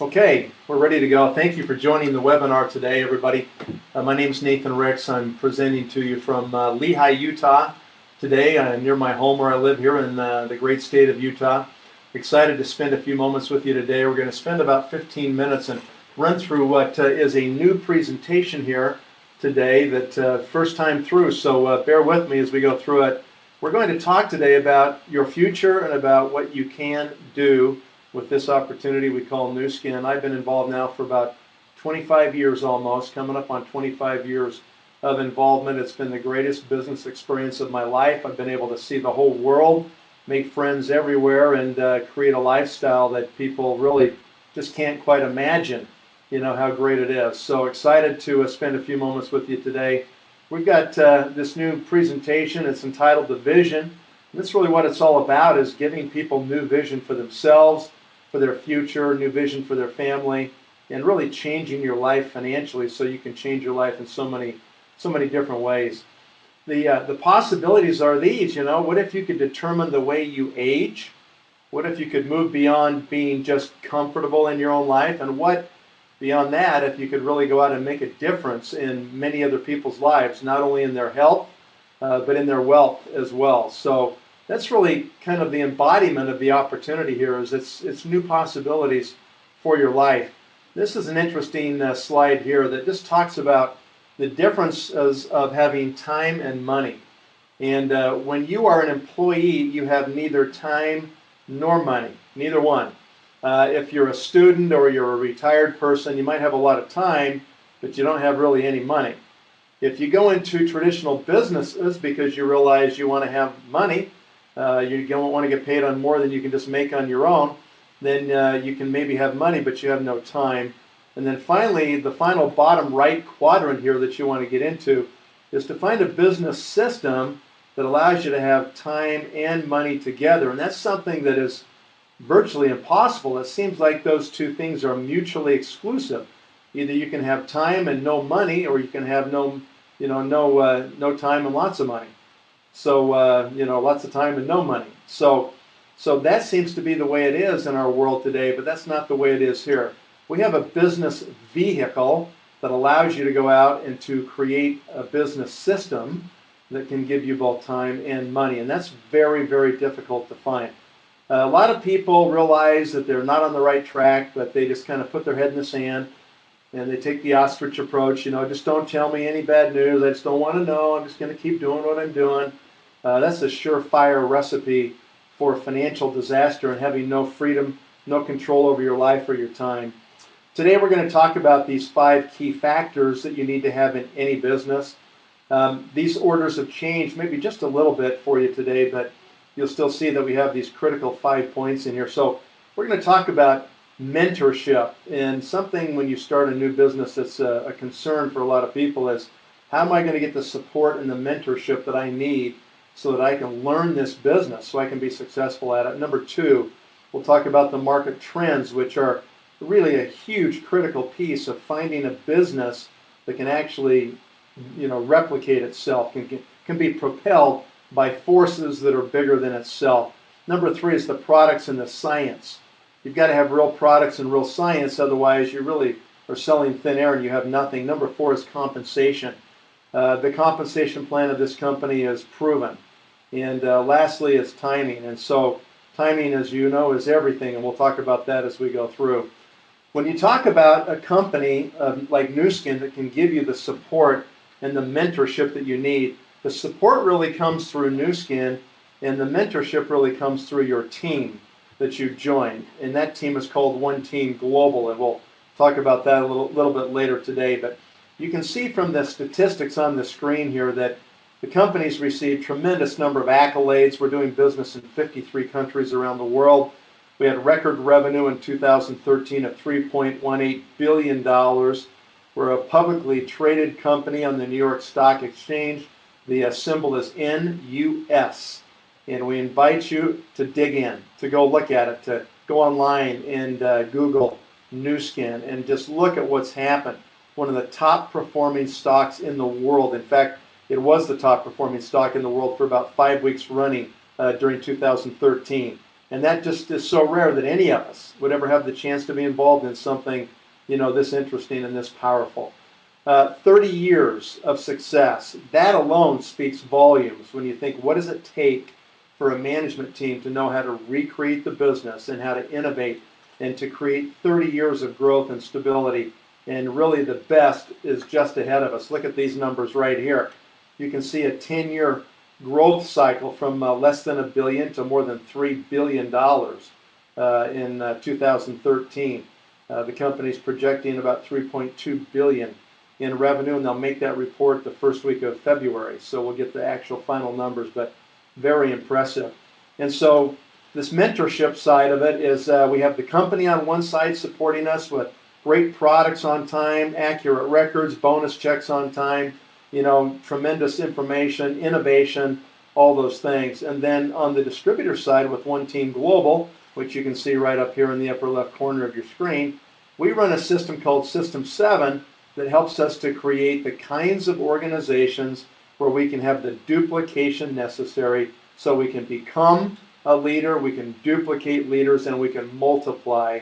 Okay, we're ready to go. Thank you for joining the webinar today, everybody. My name is Nathan Ricks. I'm presenting to you from Lehi, Utah today, near my home where I live here in the great state of Utah. Excited to spend a few moments with you today. We're going to spend about 15 minutes and run through what is a new presentation here today, that first time through, so bear with me as we go through it. We're going to talk today about your future and about what you can do with this opportunity we call Nuskin. I've been involved now for about 25 years almost, coming up on 25 years of involvement. It's been the greatest business experience of my life. I've been able to see the whole world, make friends everywhere, and create a lifestyle that people really just can't quite imagine, how great it is. So excited to spend a few moments with you today. We've got this new presentation. It's entitled The Vision. And that's really what it's all about, is giving people new vision for themselves, for their future, new vision for their family, and really changing your life financially so you can change your life in so many different ways. The possibilities are these, what if you could determine the way you age? What if you could move beyond being just comfortable in your own life? And what beyond that, if you could really go out and make a difference in many other people's lives, not only in their health, but in their wealth as well. So that's really kind of the embodiment of the opportunity here, is it's new possibilities for your life. This is an interesting slide here that just talks about the differences of having time and money. And when you are an employee, you have neither time nor money, neither one. If you're a student or you're a retired person, you might have a lot of time, but you don't have really any money. If you go into traditional businesses because you realize you want to have money, you don't want to get paid on more than you can just make on your own, then you can maybe have money, but you have no time. And then finally, the final bottom right quadrant here that you want to get into is to find a business system that allows you to have time and money together. And that's something that is virtually impossible. It seems like those two things are mutually exclusive. Either you can have time and no money, or you can have no time and lots of money. So lots of time and no money. So that seems to be the way it is in our world today, but that's not the way it is here. We have a business vehicle that allows you to go out and to create a business system that can give you both time and money, and that's very, very difficult to find. A lot of people realize that they're not on the right track, but they just kind of put their head in the sand and they take the ostrich approach. Just don't tell me any bad news. I just don't want to know. I'm just going to keep doing what I'm doing. That's a surefire recipe for financial disaster and having no freedom, no control over your life or your time. Today we're going to talk about these 5 key factors that you need to have in any business. These orders have changed maybe just a little bit for you today, but you'll still see that we have these critical 5 points in here. So we're going to talk about mentorship, and something when you start a new business that's a concern for a lot of people is, how am I going to get the support and the mentorship that I need so that I can learn this business so I can be successful at it. Number 2, we'll talk about the market trends, which are really a huge critical piece of finding a business that can actually replicate itself, can be propelled by forces that are bigger than itself. Number 3 is the products and the science. You've got to have real products and real science, otherwise you really are selling thin air and you have nothing. Number 4 is compensation. The compensation plan of this company is proven. And lastly is timing. And so timing, as you know, is everything, and we'll talk about that as we go through. When you talk about a company like Nuskin that can give you the support and the mentorship that you need, the support really comes through Nuskin, and the mentorship really comes through your team that you've joined. And that team is called One Team Global, and we'll talk about that a little bit later today. But you can see from the statistics on the screen here that the company's received tremendous number of accolades. We're doing business in 53 countries around the world. We had record revenue in 2013 of $3.18 billion. We're a publicly traded company on the New York Stock Exchange. The symbol is NUS. And we invite you to dig in, to go look at it, to go online and Google Nuskin and just look at what's happened. One of the top performing stocks in the world. In fact, it was the top performing stock in the world for about 5 weeks running during 2013. And that just is so rare that any of us would ever have the chance to be involved in something, this interesting and this powerful. 30 years of success, that alone speaks volumes when you think, what does it take for a management team to know how to recreate the business and how to innovate and to create 30 years of growth and stability. And really the best is just ahead of us. Look at these numbers right here. You can see a 10-year growth cycle from less than $1 billion to more than $3 billion in 2013. The company's projecting about $3.2 billion in revenue, and they'll make that report the first week of February. So we'll get the actual final numbers, but very impressive. And so this mentorship side of it is we have the company on one side supporting us with great products on time, accurate records, bonus checks on time, tremendous information, innovation, all those things. And then on the distributor side with One Team Global, which you can see right up here in the upper left corner of your screen, we run a system called System 7 that helps us to create the kinds of organizations where we can have the duplication necessary so we can become a leader, we can duplicate leaders, and we can multiply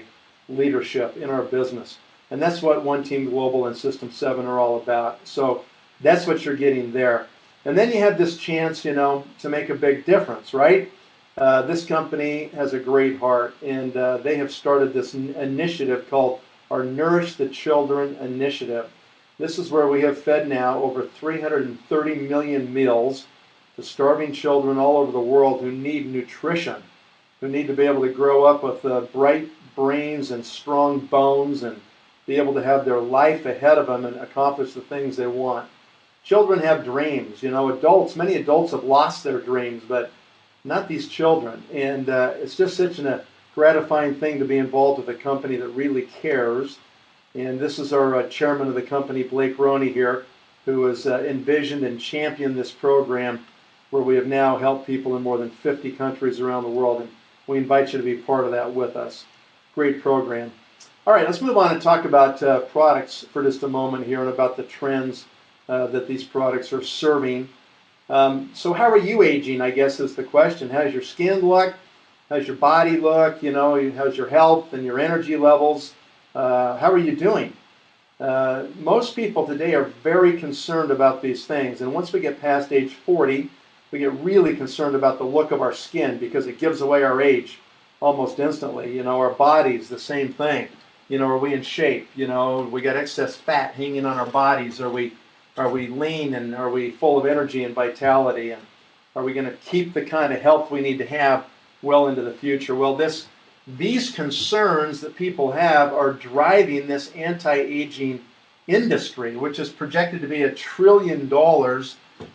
leadership in our business. And that's what One Team Global and System 7 are all about. So that's what you're getting there. And then you have this chance, to make a big difference, right? This company has a great heart, and they have started this initiative called our Nourish the Children initiative. This is where we have fed now over 330 million meals to starving children all over the world who need nutrition, who need to be able to grow up with bright brains and strong bones and be able to have their life ahead of them and accomplish the things they want. Children have dreams. Many adults have lost their dreams, but not these children. And it's just such a gratifying thing to be involved with a company that really cares. And this is our chairman of the company, Blake Roney here, who has envisioned and championed this program where we have now helped people in more than 50 countries around the world. And we invite you to be part of that with us. Great program. All right, let's move on and talk about products for just a moment here and about the trends that these products are serving. So how are you aging, I guess, is the question. How's your skin look? How's your body look? How's your health and your energy levels? How are you doing? Most people today are very concerned about these things. And once we get past age 40, we get really concerned about the look of our skin because it gives away our age almost instantly. Our bodies, the same thing. Are we in shape? We got excess fat hanging on our bodies. Are we lean, and are we full of energy and vitality? And are we going to keep the kind of health we need to have well into the future? Well, these concerns that people have are driving this anti-aging industry, which is projected to be $1 trillion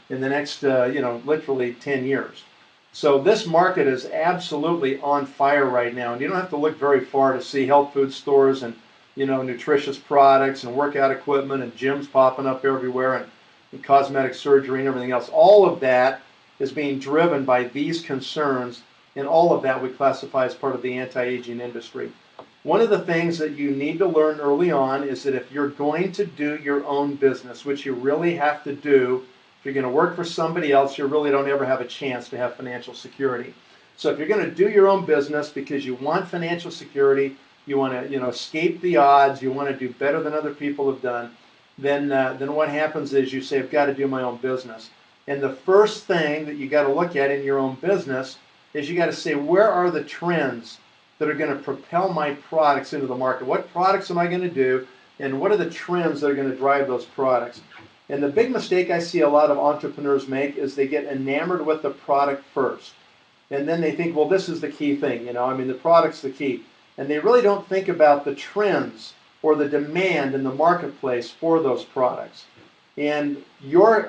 in the next, literally 10 years. So this market is absolutely on fire right now, and you don't have to look very far to see health food stores and nutritious products and workout equipment and gyms popping up everywhere and cosmetic surgery and everything else. All of that is being driven by these concerns, and all of that we classify as part of the anti-aging industry. One of the things that you need to learn early on is that if you're going to do your own business, which you really have to do, if you're going to work for somebody else, you really don't ever have a chance to have financial security. So if you're going to do your own business because you want financial security, you want to escape the odds, you want to do better than other people have done, then what happens is you say, I've got to do my own business. And the first thing that you got to look at in your own business is you got to say, where are the trends that are going to propel my products into the market? What products am I going to do, and what are the trends that are going to drive those products? And the big mistake I see a lot of entrepreneurs make is they get enamored with the product first. And then they think, well, this is the key thing, the product's the key. And they really don't think about the trends or the demand in the marketplace for those products. And you're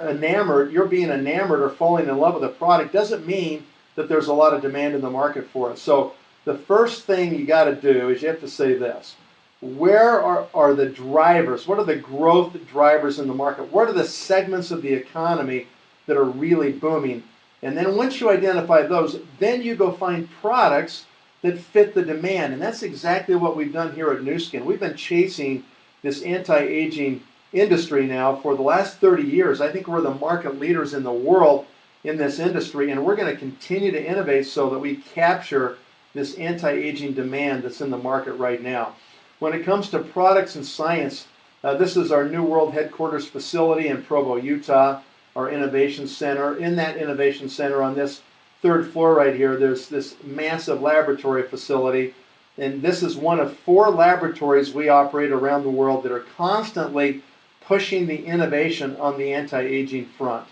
being enamored or falling in love with a product doesn't mean that there's a lot of demand in the market for it. So the first thing you got to do is you have to say this. Where are the drivers? What are the growth drivers in the market? What are the segments of the economy that are really booming? And then once you identify those, then you go find products that fit the demand. And that's exactly what we've done here at Nuskin. We've been chasing this anti-aging industry now for the last 30 years. I think we're the market leaders in the world in this industry, and we're going to continue to innovate so that we capture this anti-aging demand that's in the market right now. When it comes to products and science, this is our New World headquarters facility in Provo, Utah, our innovation center. In that innovation center on this third floor right here, there's this massive laboratory facility. And this is one of 4 laboratories we operate around the world that are constantly pushing the innovation on the anti-aging front.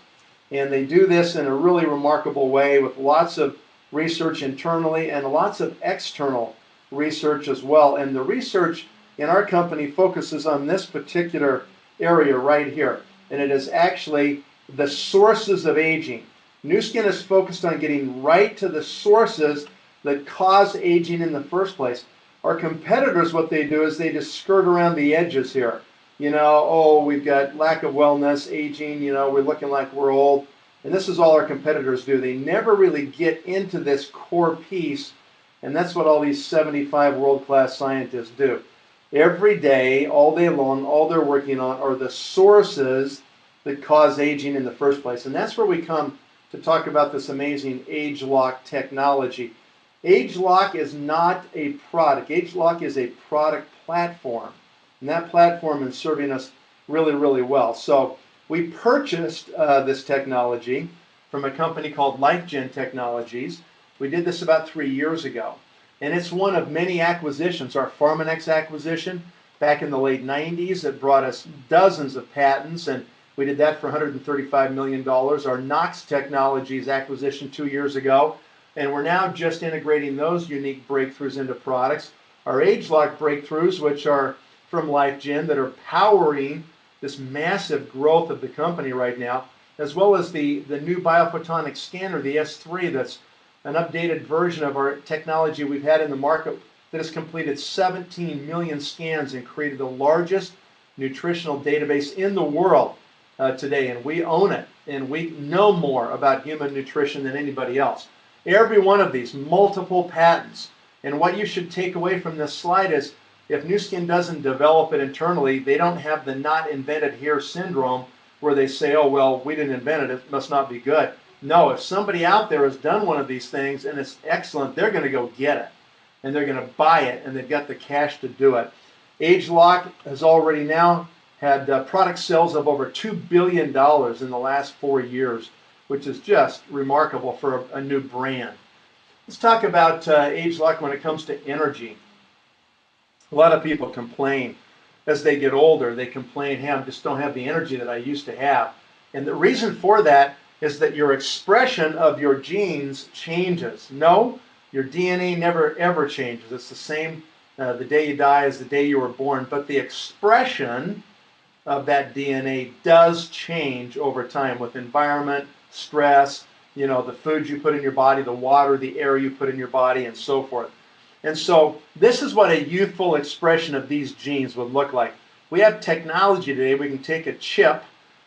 And they do this in a really remarkable way with lots of research internally and lots of external research as well. And the research in our company focuses on this particular area right here. And it is actually the sources of aging. Nuskin is focused on getting right to the sources that cause aging in the first place. Our competitors, what they do is they just skirt around the edges here. You know, oh, we've got lack of wellness, aging, you know, we're looking like we're old. And this is all our competitors do. They never really get into this core piece, and that's what all these 75 world-class scientists do. Every day, all day long, all they're working on are the sources that cause aging in the first place. And that's where we come to talk about this amazing age-lock technology. Age-lock is not a product. Age-lock is a product platform. And that platform is serving us really, really well. So we purchased this technology from a company called LifeGen Technologies. We did this about 3 years ago. And it's one of many acquisitions. Our Pharmanex acquisition back in the late 90s, it brought us dozens of patents, and we did that for $135 million. Our Knox Technologies acquisition 2 years ago, and we're now just integrating those unique breakthroughs into products. Our age-lock breakthroughs, which are from LifeGen, that are powering this massive growth of the company right now, as well as the new biophotonic scanner, the S3, that's an updated version of our technology we've had in the market that has completed 17 million scans and created the largest nutritional database in the world today. And we own it, and we know more about human nutrition than anybody else. Every one of these, multiple patents. And what you should take away from this slide is, if Nuskin doesn't develop it internally, they don't have the not invented here syndrome where they say, oh, well, we didn't invent it, it must not be good. No, if somebody out there has done one of these things and it's excellent, they're going to go get it. And they're going to buy it, and they've got the cash to do it. age-lock has already now had product sales of over $2 billion in the last 4 years, which is just remarkable for a new brand. Let's talk about age-lock when it comes to energy. A lot of people complain as they get older. They complain, hey, I just don't have the energy that I used to have. And the reason for that is that your expression of your genes changes. No, your DNA never ever changes. It's the same the day you die as the day you were born, but the expression of that DNA does change over time with environment, stress, you know, the food you put in your body, the water, the air you put in your body, and so forth. And so this is what a youthful expression of these genes would look like. We have technology today. We can take a chip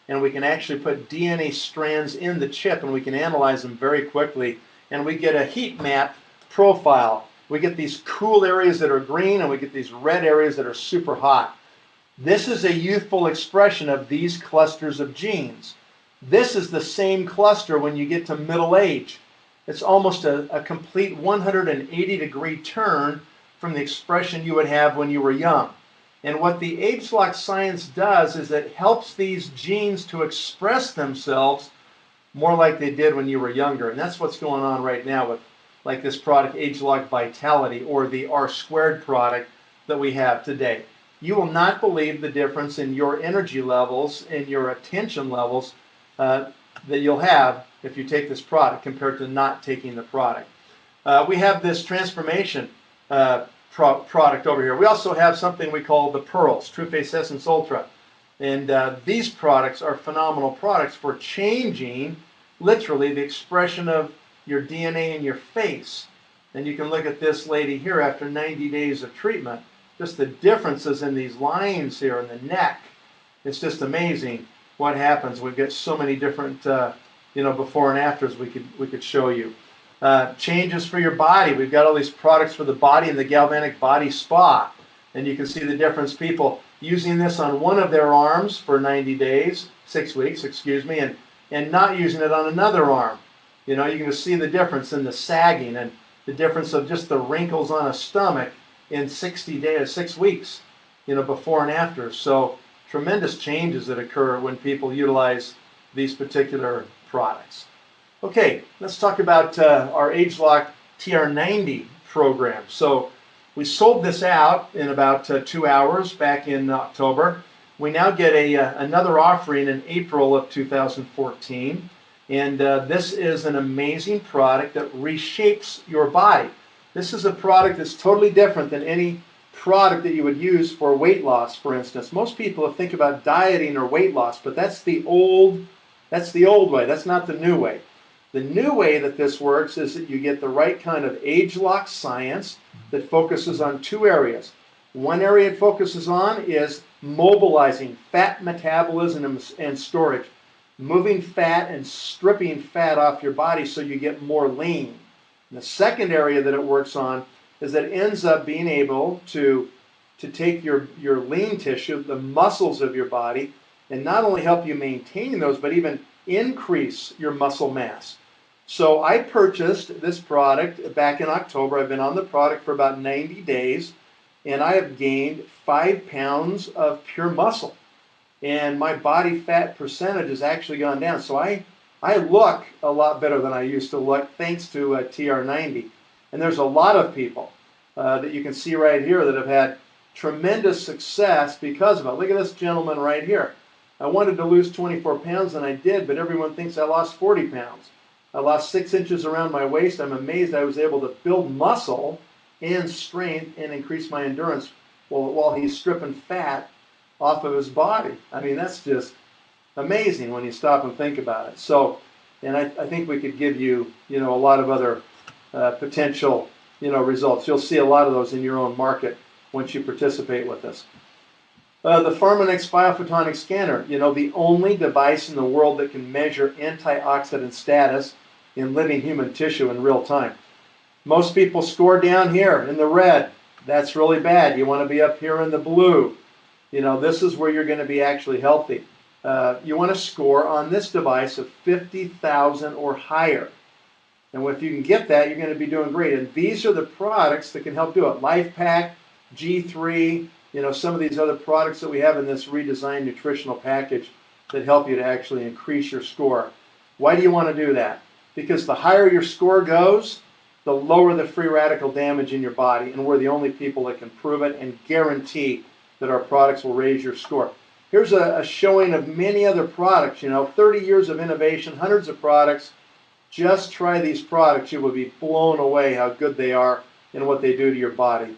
and we can actually put DNA strands in the chip, and we can analyze them very quickly, and we get a heat map profile. We get these cool areas that are green, and we get these red areas that are super hot. This is a youthful expression of these clusters of genes. This is the same cluster when you get to middle age. It's almost a complete 180-degree turn from the expression you would have when you were young. And what the age-lock science does is it helps these genes to express themselves more like they did when you were younger. And that's what's going on right now with like this product, age-lock Vitality, or the R² product that we have today. You will not believe the difference in your energy levels and your attention levels that you'll have if you take this product compared to not taking the product. We have this transformation product over here. We also have something we call the Pearls, True Face Essence Ultra. And these products are phenomenal products for changing, literally, the expression of your DNA in your face. And you can look at this lady here after 90 days of treatment. Just the differences in these lines here in the neck. It's just amazing what happens. We've got so many different before and afters we could show you. Changes for your body. We've got all these products for the body and the Galvanic Body Spa. And you can see the difference. People using this on one of their arms for 90 days, 6 weeks, excuse me, and not using it on another arm. You know, you can just see the difference in the sagging. And the difference of just the wrinkles on a stomach in 60 days, 6 weeks, before and after. So tremendous changes that occur when people utilize these particular products. Okay, let's talk about our ageLOC TR90 program. So we sold this out in about 2 hours back in October. We now get another offering in April of 2014. And this is an amazing product that reshapes your body. This is a product that's totally different than any product that you would use for weight loss, for instance. Most people think about dieting or weight loss, but that's the old way. That's not the new way. The new way that this works is that you get the right kind of ageLOC science that focuses on 2 areas. One area it focuses on is mobilizing fat metabolism and storage, moving fat and stripping fat off your body so you get more lean. And the second area that it works on is that it ends up being able to take your lean tissue, the muscles of your body, and not only help you maintain those, but even increase your muscle mass. So I purchased this product back in October. I've been on the product for about 90 days, and I have gained 5 pounds of pure muscle. And my body fat percentage has actually gone down. So I look a lot better than I used to look thanks to TR90. And there's a lot of people that you can see right here that have had tremendous success because of it. Look at this gentleman right here. I wanted to lose 24 pounds and I did, but everyone thinks I lost 40 pounds. I lost 6 inches around my waist. I'm amazed I was able to build muscle and strength and increase my endurance while he's stripping fat off of his body. I mean, that's just amazing when you stop and think about it. So, and I think we could give you, a lot of other potential, results. You'll see a lot of those in your own market once you participate with us. The Pharmanex Biophotonic Scanner, the only device in the world that can measure antioxidant status in living human tissue in real time. Most people score down here in the red. That's really bad. You want to be up here in the blue. This is where you're going to be actually healthy. You want to score on this device of 50,000 or higher. And if you can get that, you're going to be doing great. And these are the products that can help do it. LifePak, G3, some of these other products that we have in this redesigned nutritional package that help you to actually increase your score. Why do you want to do that? Because the higher your score goes, the lower the free radical damage in your body. And we're the only people that can prove it and guarantee that our products will raise your score. Here's a showing of many other products, 30 years of innovation, hundreds of products. Just try these products. You will be blown away how good they are and what they do to your body.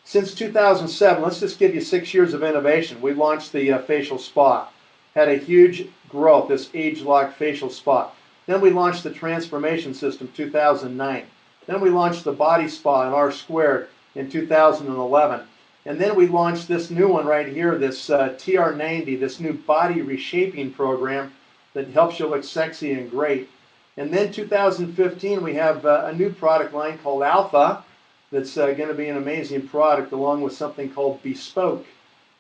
Since 2007, let's just give you 6 years of innovation. We launched the facial spa. Had a huge growth, this ageLOC facial spa. Then we launched the transformation system 2009. Then we launched the body spa in R² in 2011. And then we launched this new one right here, this TR90, this new body reshaping program that helps you look sexy and great. And then 2015, we have a new product line called Alpha that's going to be an amazing product along with something called Bespoke.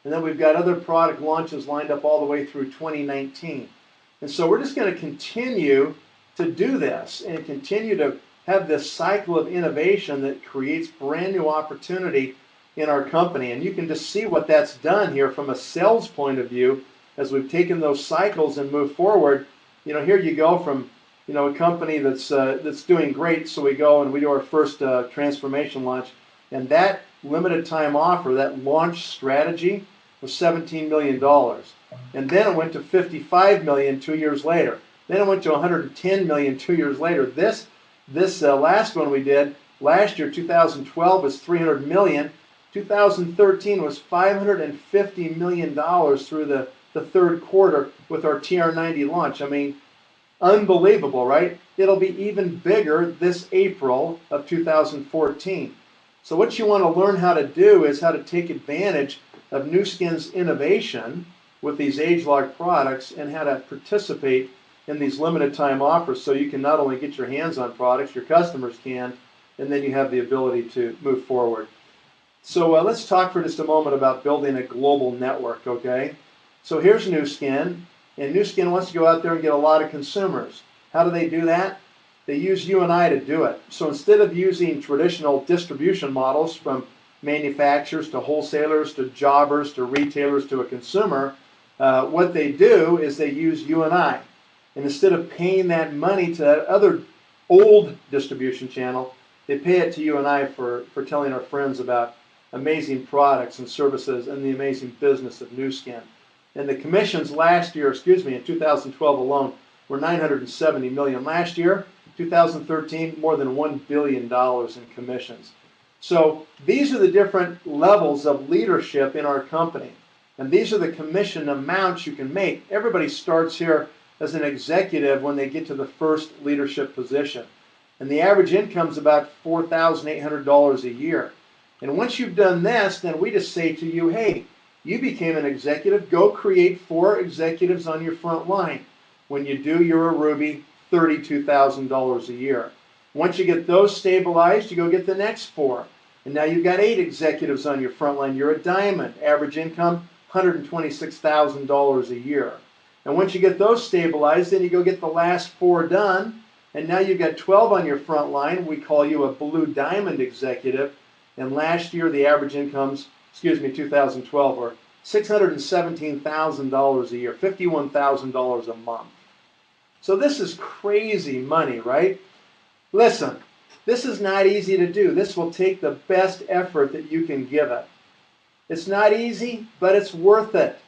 And then we've got other product launches lined up all the way through 2019. And so we're just going to continue to do this and continue to have this cycle of innovation that creates brand new opportunity in our company. And you can just see what that's done here from a sales point of view as we've taken those cycles and moved forward. Here you go from a company that's doing great. So we go and we do our first transformation launch, and that limited time offer, that launch strategy, was $17 million. And then it went to $55 million 2 years later. Then it went to $110 million 2 years later. This last one we did last year, 2012, was $300 million. 2013 was $550 million through the third quarter with our TR90 launch. I mean, unbelievable, right? It'll be even bigger this April of 2014. So what you want to learn how to do is how to take advantage of Nuskin's innovation with these ageLOC products and how to participate in these limited time offers so you can not only get your hands on products, your customers can, and then you have the ability to move forward. So let's talk for just a moment about building a global network, okay? So here's Nuskin, and Nuskin wants to go out there and get a lot of consumers. How do they do that? They use you and I to do it. So instead of using traditional distribution models from manufacturers to wholesalers to jobbers to retailers to a consumer, what they do is they use you and I. And instead of paying that money to that other old distribution channel, they pay it to you and I for telling our friends about amazing products and services and the amazing business of Nuskin. And the commissions last year, in 2012 alone, were $970 million. Last year, 2013, more than $1 billion in commissions. So these are the different levels of leadership in our company. And these are the commission amounts you can make. Everybody starts here as an executive when they get to the first leadership position. And the average income is about $4,800 a year. And once you've done this, then we just say to you, hey, you became an executive, go create 4 executives on your front line. When you do, you're a Ruby, $32,000 a year. Once you get those stabilized, you go get the next 4. And now you've got 8 executives on your front line. You're a diamond. Average income, $126,000 a year. And once you get those stabilized, then you go get the last 4 done. And now you've got 12 on your front line. We call you a blue diamond executive. And last year, the average incomes, 2012, were $617,000 a year, $51,000 a month. So this is crazy money, right? Listen, this is not easy to do. This will take the best effort that you can give it. It's not easy, but it's worth it.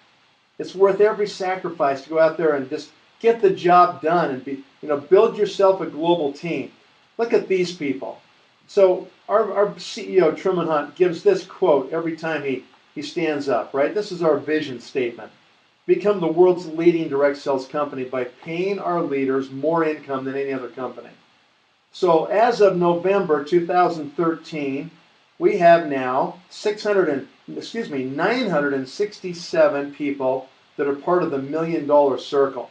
It's worth every sacrifice to go out there and just get the job done and build yourself a global team. Look at these people. So our CEO, Truman Hunt, gives this quote every time he stands up, right? This is our vision statement. Become the world's leading direct sales company by paying our leaders more income than any other company. So as of November 2013, we have now 967 people that are part of the $1 million circle.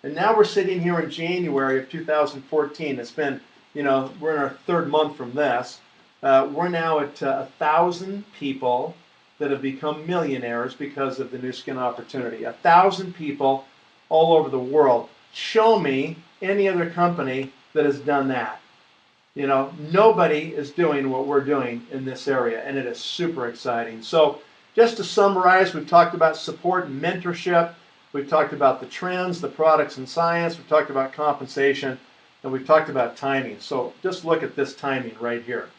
And now we're sitting here in January of 2014. It's been, we're in our 3rd month from this. We're now at 1,000 people that have become millionaires because of the Nuskin opportunity. 1,000 people all over the world. Show me any other company that has done that. Nobody is doing what we're doing in this area, and it is super exciting. So just to summarize, we've talked about support and mentorship. We've talked about the trends, the products and science. We've talked about compensation, and we've talked about timing. So just look at this timing right here.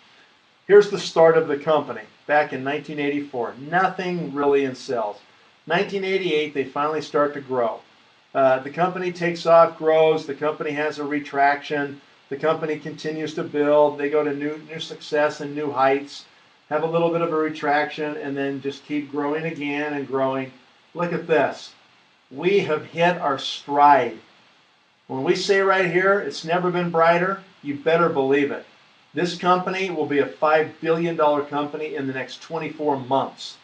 Here's the start of the company back in 1984. Nothing really in sales. 1988, they finally start to grow. The company takes off, grows. The company has a retraction. The company continues to build. They go to new success and new heights, have a little bit of a retraction, and then just keep growing again and growing. Look at this. We have hit our stride. When we say right here, it's never been brighter, you better believe it. This company will be a $5 billion company in the next 24 months.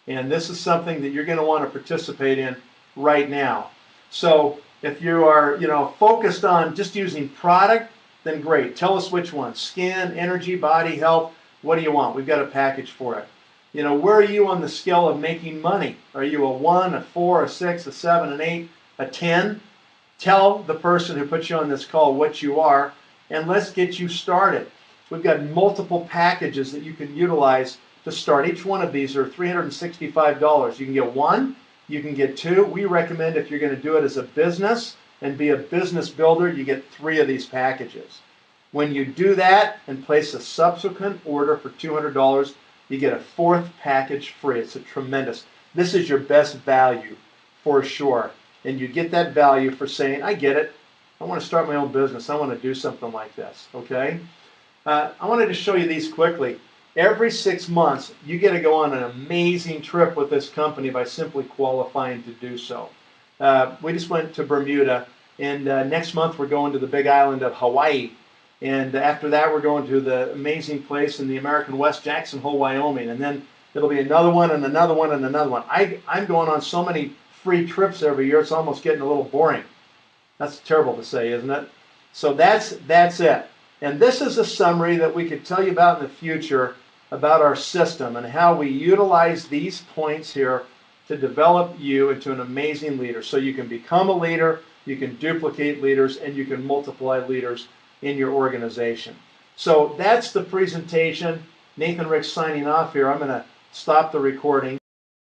And this is something that you're going to want to participate in right now. So if you are, focused on just using product, then great. Tell us which one. Skin, energy, body, health. What do you want? We've got a package for it. Where are you on the scale of making money? Are you a 1, a 4, a 6, a 7, an 8, a 10? Tell the person who put you on this call what you are, and let's get you started. We've got multiple packages that you can utilize to start. Each one of these are $365. You can get 1, you can get 2. We recommend if you're going to do it as a business and be a business builder, you get 3 of these packages. When you do that and place a subsequent order for $200, you get a 4th package free. It's a tremendous. This is your best value for sure. And you get that value for saying, I get it. I want to start my own business. I want to do something like this. Okay? I wanted to show you these quickly. Every 6 months, you get to go on an amazing trip with this company by simply qualifying to do so. We just went to Bermuda, and next month we're going to the big island of Hawaii. And after that, we're going to the amazing place in the American West, Jackson Hole, Wyoming. And then it'll be another one and another one and another one. I'm going on so many free trips every year, it's almost getting a little boring. That's terrible to say, isn't it? So that's it. And this is a summary that we could tell you about in the future about our system and how we utilize these points here to develop you into an amazing leader. So you can become a leader, you can duplicate leaders, and you can multiply leaders in your organization. So that's the presentation. Nathan Ricks signing off here. I'm going to stop the recording.